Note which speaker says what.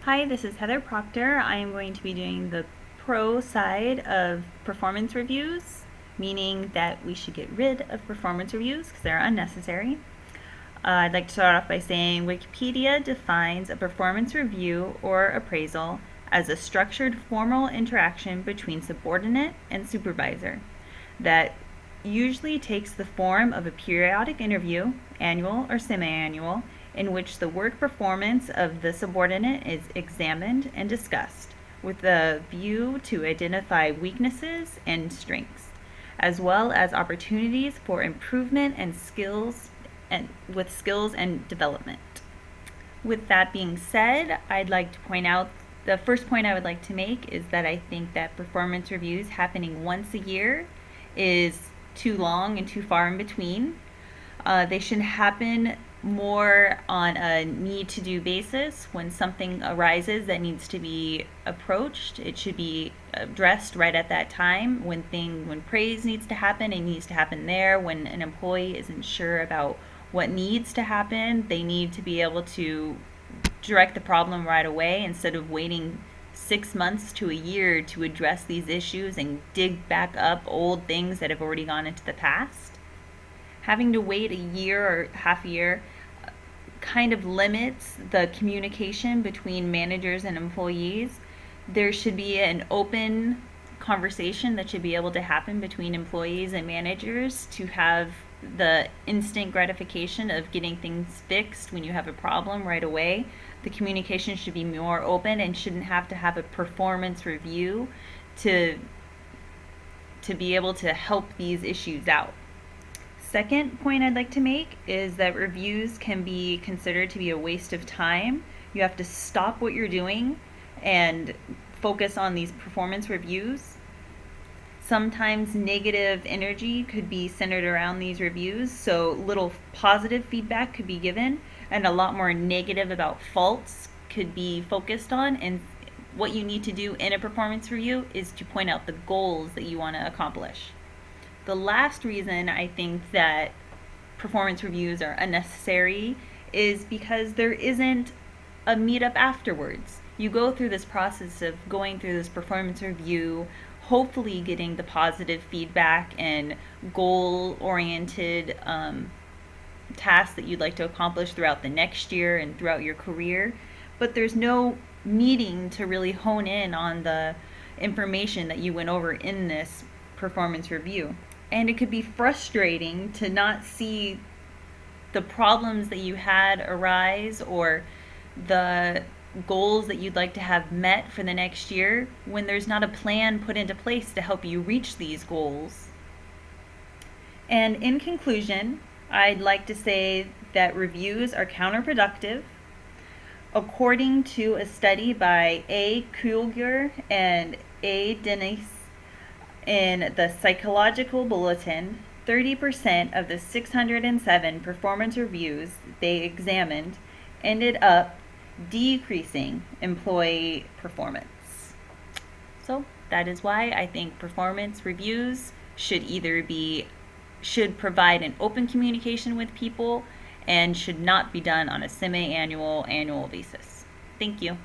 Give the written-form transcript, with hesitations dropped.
Speaker 1: Hi, this is Heather Proctor. I am going to be doing the pro side of performance reviews, meaning that we should get rid of performance reviews because they're unnecessary. I'd like to start off by saying Wikipedia defines a performance review or appraisal as a structured formal interaction between subordinate and supervisor that usually takes the form of a periodic interview, annual or semi-annual, in which the work performance of the subordinate is examined and discussed with a view to identify weaknesses and strengths, as well as opportunities for improvement and skills and development. With that being said, I'd like to point out the first point I would like to make is that I think that performance reviews happening once a year is too long and too far in between. They should happen more on a need to do basis. When something arises that needs to be approached, it should be addressed right at that time. When praise needs to happen, it needs to happen there. When an employee isn't sure about what needs to happen, they need to be able to direct the problem right away instead of waiting 6 months to a year to address these issues and dig back up old things that have already gone into the past. Having to wait a year or half a year kind of limits the communication between managers and employees. There should be an open conversation that should be able to happen between employees and managers to have the instant gratification of getting things fixed when you have a problem right away. The communication should be more open and shouldn't have to have a performance review to be able to help these issues out. Second point I'd like to make is that reviews can be considered to be a waste of time. You have to stop what you're doing and focus on these performance reviews. Sometimes negative energy could be centered around these reviews, so little positive feedback could be given and a lot more negative about faults could be focused on. And what you need to do in a performance review is to point out the goals that you want to accomplish. The last reason I think that performance reviews are unnecessary is because there isn't a meetup afterwards. You go through this process of going through this performance review, hopefully getting the positive feedback and goal-oriented tasks that you'd like to accomplish throughout the next year and throughout your career, but there's no meeting to really hone in on the information that you went over in this performance review. And it could be frustrating to not see the problems that you had arise or the goals that you'd like to have met for the next year when there's not a plan put into place to help you reach these goals. And in conclusion, I'd like to say that reviews are counterproductive. According to a study by A. Kuelger and A. Dennis in the Psychological Bulletin, 30% of the 607 performance reviews they examined ended up decreasing employee performance. So that is why I think performance reviews should provide an open communication with people and should not be done on a semi-annual, annual basis. Thank you.